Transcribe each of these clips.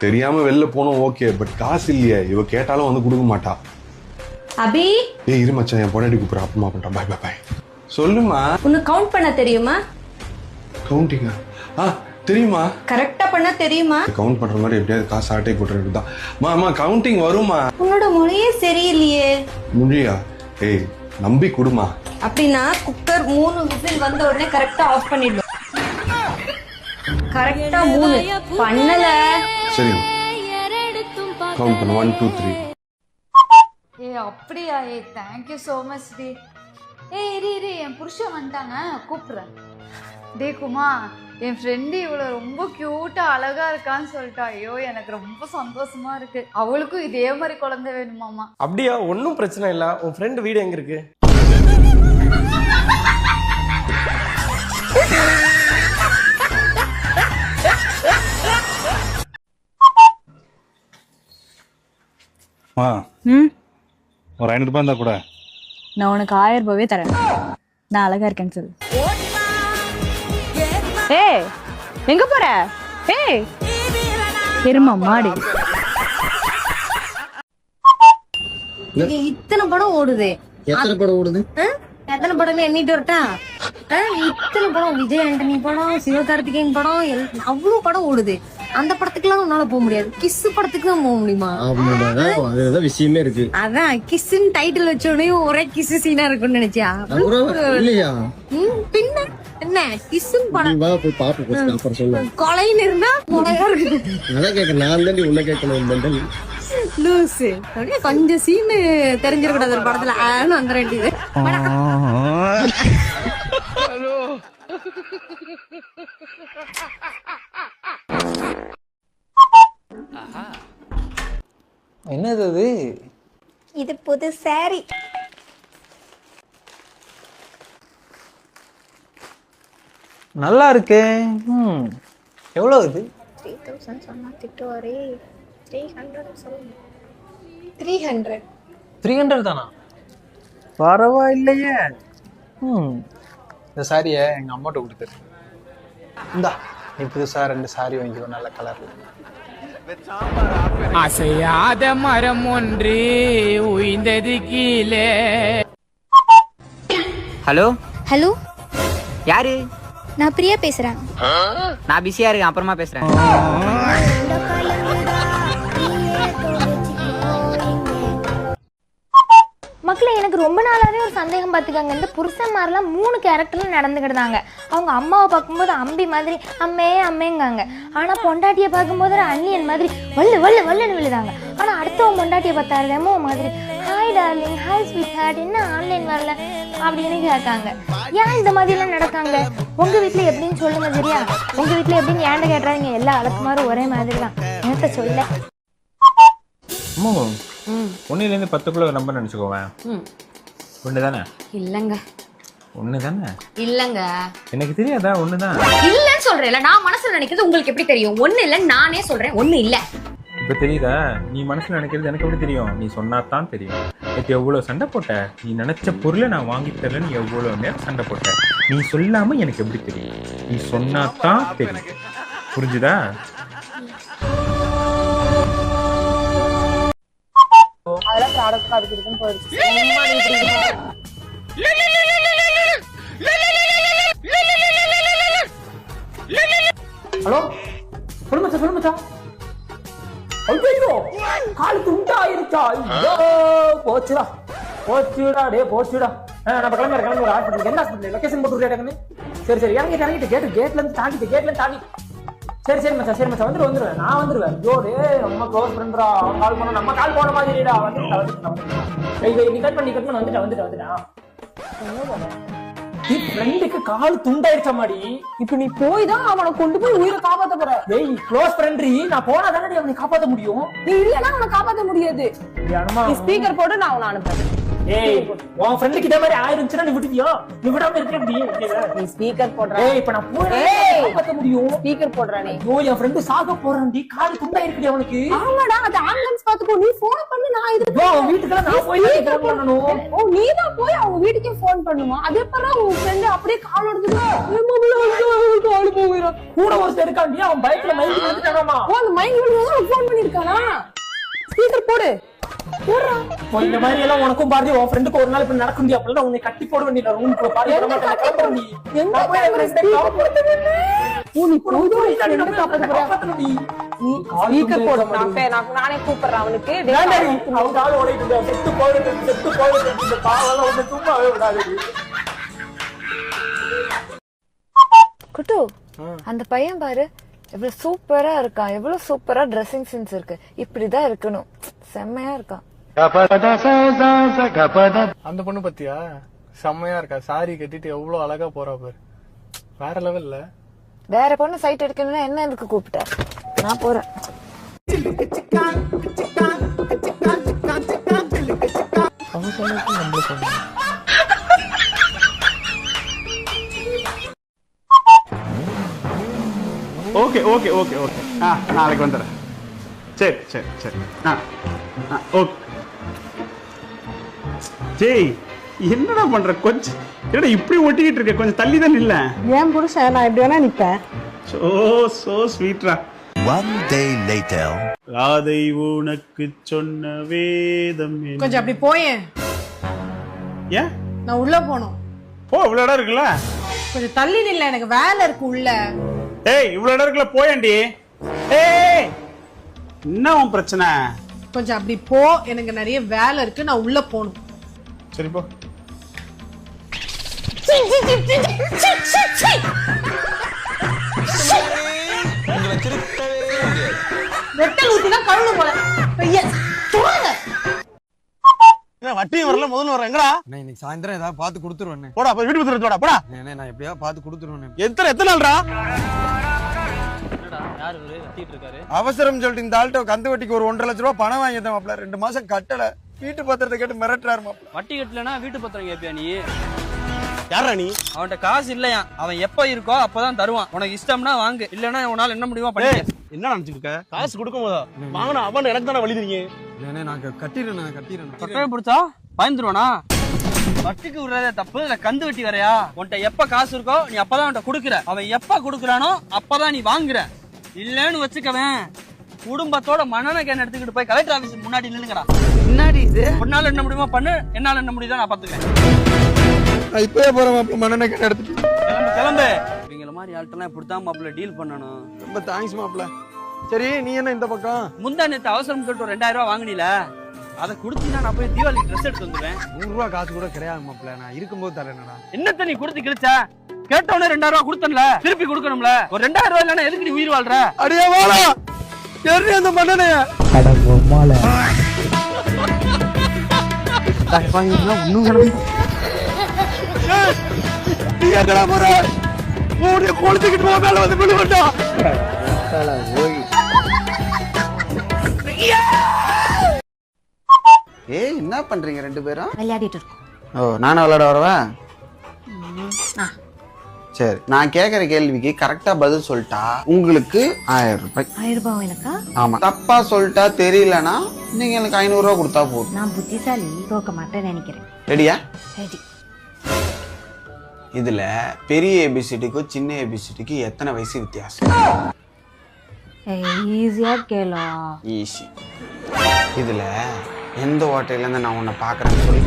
தெரியாம வெளில போனோம் ஓகே, பட் காசு இல்லையே. இவ கேட்டாலும் வந்து கொடுக்க மாட்டா. அபி இரு மச்சான், என் பொண்டாட்டி கூப்பிடுறா, அப்புறமா பண்றேன். Bye bye bye. சொல்லுமா. உனக்கு கவுண்ட் பண்ண தெரியுமா? கவுண்டிங்கா? தெரியுமா? கரெக்டா பண்ண தெரியுமா? கவுண்ட் பண்ற மாதிரி எப்படியாவது காசு ஆட்டை போட்டுறது தான். அம்மா கவுண்டிங் வருமா? உன்னோட மொழியே சரியில்லையே. மொழியா? ஏய் நம்பி குடுமா. அப்படின்னா குக்கர் 3 விசில் வந்த உடனே கரெக்டா ஆஃப் பண்ணிடணும். கரெக்டா 3 பண்ணல. சரி கவுண்ட் பண்ணு. 1 2 3. அப்படியா? தேங்க்யூ ஸோ மச் டி. இரு என் புருஷன் வந்துட்டாங்க, கூப்பிடுறேன். டே குமா, என் ஃப்ரெண்டு இவ்வளோ ரொம்ப க்யூட்டா அழகா இருக்கான்னு சொல்லிட்டா. ஐயோ எனக்கு ரொம்ப சந்தோஷமா இருக்கு. அவளுக்கும் இதே மாதிரி குழந்தை வேணுமாமா. அப்படியா? ஒன்றும் பிரச்சனை இல்லை. உன் ஃப்ரெண்டு வீடு எங்க இருக்கு? ஒரு 500 ரூபாய் இருந்தா கூட நான் உனக்கு 1000 ரூபாவே தரேன். நான் அழகா இருக்கேன்னு சொல்லு. ஏய் எங்க போற? ஏய் எருமா மாடு. இங்க இத்தனை படம் ஓடுது. எத்தனை படம் ஓடுது? எத்தனை படம் எண்ணிட்டு வரட்டா? இத்தனை படம், விஜய் ஆண்டனி படம், சிவகார்த்திகேயன் படம், அவ்வளவு படம் ஓடுது. அந்த படத்துக்குலாம் உன்னால போக முடியாது. கிஸ் படத்துக்கு தான் போக முடியுமா? அதுதான் விஷயமே இருக்கு. அதான் கிஸ்ன்னு டைட்டில் வச்ச உடனே ஒரே கிஸ் சீனா இருக்கும்னு நினைச்சியா? இல்லையா? பின்ன என்ன கிஸ்ன்னு படம் போய் பாப்போம், அப்புறம் சொல்லுவேன். கொலைன்னு இருந்தா கொலையா இருக்கு. அதான் கேட்க, நான் தான் உன்ன கேட்கணும். லூசு அப்படியே கொஞ்சம் சீனு தெரிஞ்சிருக்கூடாது ஒரு படத்துல. ஆனும் அந்த வேண்டியது. என்னது அது? இது புது சாரி. நல்லா இருக்கு. எவ்வளோ இது? 3000 சொன்னா திட்டுவாரே. 300 சொல்லு. 300. 300 தானா? பரவாயில்லையே. இந்த சாரியை எங்க அம்மாட்ட கொடுத்துரு. இந்தா நீ புதுசா 2 சாரி வாங்கிக்கோ, நல்ல கலர்ல. அசையாத மரம் ஒன்று உயிர்ந்தது கீழே. ஹலோ ஹலோ, யாரு? நான் பிரியா பேசுறேன். நான் பிஸியா இருக்கேன், அப்புறமா பேசுறேன். மக்களே, எனக்கு ரொம்ப நாளாவே ஒரு சந்தேகம் பார்த்துக்கங்க. இந்த புருஷன்மாரெல்லாம் 3 கேரக்டர்ல நடந்துக்கிட்டாங்க. அவங்க அம்மாவை பார்க்கும்போது அம்பி மாதிரி அம்மே அம்மேங்காங்க. ஆனா பொண்டாட்டியை பார்க்கும்போது அன்னியன் மாதிரி வல்லு வல்லு வல்லுன்னு விழுதாங்க. ஆனா அடுத்தவங்க பொண்டாட்டியை பார்த்தா ரெமோ மாதிரி hi darling, hi sweetheart, என்ன ஆன்லைன் வரல அப்படின்னு கேட்காங்க. ஏன் இந்த மாதிரி எல்லாம் நடக்காங்க? உங்க வீட்டுல எப்படின்னு சொல்லுங்க. சரியா? உங்க வீட்டுல எப்படின்னு ஏன்ட கேட்டுறாங்க. எல்லா அழகுமாரும் ஒரே மாதிரி தான். என்னத்த சொல்ல? ஒன்னிலேருந்து 10க்குள்ள ஒரு நம்பர் நினைச்சுக்கோவேன். ஒண்ணுதானே? இல்லங்க. ஒண்ணுதானே? இல்லங்க. எனக்கு தெரியாதா? ஒண்ணுதான் இல்லன்னு சொல்றேன்ல. நான் மனசுல நினைக்கிறது உங்களுக்கு எப்படி தெரியும்? ஒண்ணு இல்ல, நானே சொல்றேன் ஒண்ணு இல்ல. இப்ப தெரியுதா? நீ மனசுல நினைக்கிறது எனக்கு எப்படி தெரியும்? நீ சொன்னாதான் தெரியும். இப்ப எவ்வளவு சண்டை போட்ட? நீ நினைச்ச பொருளை நான் வாங்கி தரல. நீ எவ்வளவு நேரம் சண்டை போட்ட? நீ சொல்லாம எனக்கு எப்படி தெரியும்? நீ சொன்னாதான் தெரியும். புரிஞ்சுதா? அதெல்லாம் ப்ராடக்ட் அதுக்கு இருக்குன்னு போயிடுச்சு. ஹலோ, சொல்லு மச்சான். ஐயோ, கால் துண்டா ஆயிருச்சா? ஐயோ போச்சுடா டே போச்சுடா. நம்ம கிளம்புற ஹாஸ்பிட்டல். என்ன ஹாஸ்பிட்டல்? லொகேஷன் போட்டு விட்டுறேன். சரி இறங்கிட்டு கேட்ல இருந்து தாண்டி. சரி மச்சான் வந்துருவேன். நான் வந்துருவேன். ஐயோ டே, நம்ம க்ளோஸ் ஃப்ரெண்ட்ரா. அவன் கால் பண்ண நம்ம கால் போன மாதிரிடா. வந்துட்டேன். நீ கட் பண்ணி வந்துட்டேன். நீ ஃப்ரெண்டுக்கு கால் துண்டாயிருச்சா மாடி? இப்ப நீ போய் தான் அவனை கொண்டு போய் உயிரை காப்பாத்த போற. டேய் க்ளோஸ் ஃப்ரெண்ட், நான் போனா தானே அவனை காப்பாத்த முடியும். நீ இல்லனா அவனை காப்பாத்த முடியாது. ஸ்பீக்கர் போட்டு நான் அவனை அனுப்புறேன். ஏய் உன் ஃப்ரெண்டுக்கு இதே மாதிரி ஆயிருந்துச்சுன்னா நீ விட்டுவியா? நீ விடாம இருக்க முடியும். நீ ஸ்பீக்கர் போடுற. ஏய் இப்ப நான் போறேன் காப்பாத்த முடியும். ஸ்பீக்கர் போடுற நீ. ஐயோ என் ஃப்ரெண்டு சாக போறான்டி. கால் துண்டா இருக்குடி அவனுக்கு. ஆமாடா அது ஆம்புலன்ஸ் பாத்துக்கோ. நீ போன் பண்ணு நான் இது அவன் வீட்டுக்குலாம் நான் போய் ஃபோன் பண்ணனும். ஓ நீ தான் போய் அவங்க வீட்டுக்கே போன் பண்ணுமா? அதே பரா உன் ஃப்ரெண்ட் அப்படியே கால் எடுத்துட்டு கால் போகுறான். கூட ஒருத்தர் இருக்கான்டி. அவன் பைக்ல மைக் எடுத்துட்டானாமா. ஓ அந்த மைண்ட் விழுந்து போன் பண்ணிருக்கானா? ஸ்பீக்கர் போடு. இந்த மாதிரி எல்லாம் உனக்கும் பாரு. உன் ஃப்ரெண்டுக்கு ஒரு நாள் இப்படி நடக்கும்டி. அப்பலாம் உன்னை கட்டி போட வேண்டியது ரூம்க்குள்ள பாரு. கிளம்புறேன் நீ. எங்க போய் என் ஃப்ரெண்டை காப்பாத்துறேன். ஓ நீ போய் ஃப்ரெண்ட் காப்பாத்துறே. நீ ஸ்பீக்கர் போடு. நானே கூப்பிடுறேன் அவனுக்கு. அவங்க ஆள் ஓடிட்டு செத்து போயிட்டு இந்த பாவெல்லாம் ஒண்ணு சும்மாவே விடாது. குட்டு அந்த பையன் பாரு எவ்வளவு சூப்பரா இருக்கான். எவ்வளவு சூப்பரா ட்ரெஸ்ஸிங் சென்ஸ் இருக்கு. இப்படிதான் இருக்கணும். செம்மையா இருக்கான். அந்த பொண்ணு பத்தியா செம்மையா இருக்கா. சாரி கட்டிட்டு எவ்வளவு அழகா போறா பாரு. வேற லெவல்ல. வேற பொண்ணு சைட் எடுக்கணும்னா என்ன எதுக்கு கூப்பிட்ட? நான் போறேன். அவன் சொன்னதுக்கு நம்மள சொன்ன. ஓகே ஓகே ஓகே ஓகே நாளைக்கு வந்துடுறேன். சரி சரி சரி ஓகே. ஜெய் என்னடா பண்ற? கொஞ்சம் என்னடா இப்படி ஒட்டிக்கிட்டு இருக்க? கொஞ்சம் தள்ளி தான் இல்ல. ஏன் புருஷன் நான் எப்படி வேணா நிப்பேன். சோ ஸ்வீட்ரா. One day later. ராதை உனக்கு சொன்ன வேதம். கொஞ்சம் அப்படி போயேன். ஏன் நான் உள்ள போகணும். போ, இவ்வளவு இடம் இருக்குல்ல. கொஞ்சம் தள்ளி நில்ல, எனக்கு வேலை இருக்கு உள்ள. ஏய் இவ்வளவு இடம் இருக்குல்ல, போயேன்டி. ஏய் என்ன உன் பிரச்சனை? கொஞ்சம் அப்படி போ, எனக்கு நிறைய வேலை இருக்கு, நான் உள்ள போகணும். சரி போ. வெட்டல் ஊத்தினா கழுவு போல. வட்டியும் வரல முதல்ல வர எங்கடா? இன்னைக்கு சாயந்தரம் ஏதாவது பார்த்து கொடுத்துருவேன். போடா போய் வீட்டு பத்திரத்தோட போடா. நான் எப்படியா பார்த்து கொடுத்துருவேன். எத்தனை நாள்ரா? அவசரம் சொல்லிட்டு இந்த ஆள்கிட்ட கந்து வட்டிக்கு ஒரு 1.5 லட்சம் ரூபாய் பணம் வாங்கிட்டேன் மாப்ள. 2 மாசம் கட்டல. வீட்டு பத்திரத்தை கேட்டு மிரட்டுறாரு மாப்ள. வட்டி கட்டலனா வீட்டு பத்திரம் கேப்பியா நீ? யாரா நீ? அவன்கிட்ட காசு இல்லையா? அவன் எப்ப இருக்கோ அப்பதான் தருவான். உனக்கு இஷ்டம்னா வாங்கு, இல்லன்னா உன்னால என்ன முடியுமோ பண்ணு. என்ன நினைச்சிட்டு இருக்க? காசு கொடுக்கும் போதா வாங்கினா அவன் எனக்கு தானே வழி தெரியும். நான் கட்டிடுறேன். கட்டவே பிடிச்சா பயந்துருவானா? வட்டிக்கு விடுறதே தப்பு, இல்ல கந்து வட்டி வரையா? உன்கிட்ட எப்ப காசு இருக்கோ நீ அப்பதான் அவன்கிட்ட கொடுக்குற. அவன் எப்ப கொடுக்குறானோ அப்பதான் நீ வாங்குற. இல்லன்னு வச்சுக்கவேன் குடும்பத்தோட மண்ணெண்ண கேன் எடுத்துக்கிட்டு போய் கலெக்டர் ஆபீஸ் முன்னாடி நின்னுங்கடா. முன்னாடி இது உன்னால என்ன முடியுமா பண்ணு, என்னால என்ன முடியுதோ நான் பாத்துக்கிறேன். இப்பவே போறேன் மாப்ள. மண்ணெண்ண கேன் எடுத்துட்டு கிளம்பு. இவங்கள மாதிரி ஆள்கிட்டலாம் இப்படித்தான் மாப்பிள்ள டீல் பண்ணணும். ரொம்ப தேங்க்ஸ் மாப்ள. சரி நீ என்ன இந்த பக்கம்? முந்தா நேத்து அவசரம் சொல்லிட்டு 2000 ரூபாய் வாங்கினீல, அதை கொடுத்தீங்கன்னா நான் போய் தீபாவளி ட்ரெஸ் எடுத்து வந்துடுவேன். 100 ரூபாய் காசு கூட கிடையாது மாப்ள. நான் இருக்கும்போது தரேன்டா. என்னத்த நீ கொடுத்து கிழிச்ச? கேட்டவனே 2000 ரூபாய் கொடுத்தன்ல, திருப்பி கொடுக்கணும்ல. ஒரு 2000 ரூபாய் இல்லன்னா எதுக்கு நீ உயிர் வாழ்ற? அடியே வாடா. ஏறி அந்த மண்ணெண்ணைய. அட பொம்மால. நீ எங்கடா போற? ஓடி கொளுத்திக்கிட்டு போ, மேல வந்து விழுவண்டா. ஏய் என்ன பண்றீங்க ரெண்டு பேரும்? விளையாடிட்டு இருக்கோம். ஓ நானும் விளையாட வரவா? சரி நான் கேக்குற கேள்விக்கு கரெக்டா பதில் சொல்லிட்டா உங்களுக்கு 1000 ரூபாய். 1000 ரூபாய் எனக்கா? ஆமா. தப்பா சொல்லிட்டா தெரியலனா நீங்க எனக்கு 500 ரூபாய் கொடுத்தா போதும். நான் புத்திசாலி, தோக்க மாட்டேன்னு நினைக்கிறேன். ரெடியா? ரெடி. இதுல பெரிய ஏபிசிடிக்கும் சின்ன ஏபிசிடிக்கு எத்தனை வயசு வித்தியாசம்? ஈஸியா கேளா? ஈஸி. இதுல எந்த ஹோட்டல்ல இருந்து நான் உன்னை பாக்குறேன்னு சொல்லி.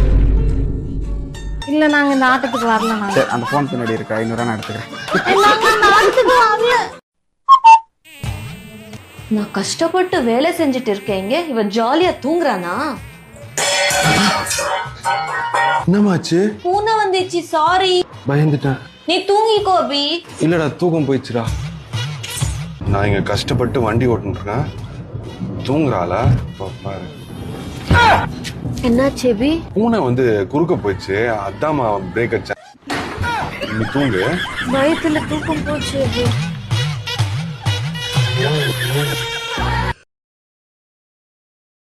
இல்ல நாங்க இந்த ஆட்டத்துக்கு வரல. சரி அந்த போன் பின்னாடி இருக்கு 500 ரூபாய் நான் எடுத்துக்கிறேன். நான் கஷ்டப்பட்டு வேலை செஞ்சுட்டு இருக்கேங்க, இவன் ஜாலியா தூங்குறானா? என்னமாச்சு? பூனை வந்துச்சு, சாரி. பயந்துட்டேன். நீ தூங்கிக்கோ அபி. இல்லடா தூக்கம் போயிடுச்சுடா. நான் இங்க கஷ்டப்பட்டு வண்டி ஓட்டுன்னு இருக்கேன். தூங்குறாளா பாரு. என்னாச்சு அபி? பூனை வந்து குறுக்க போயிடுச்சு, அதாம்மா பிரேக் அடிச்சேன். நீ தூங்கு. வயித்துல தூக்கம் போச்சு அபி.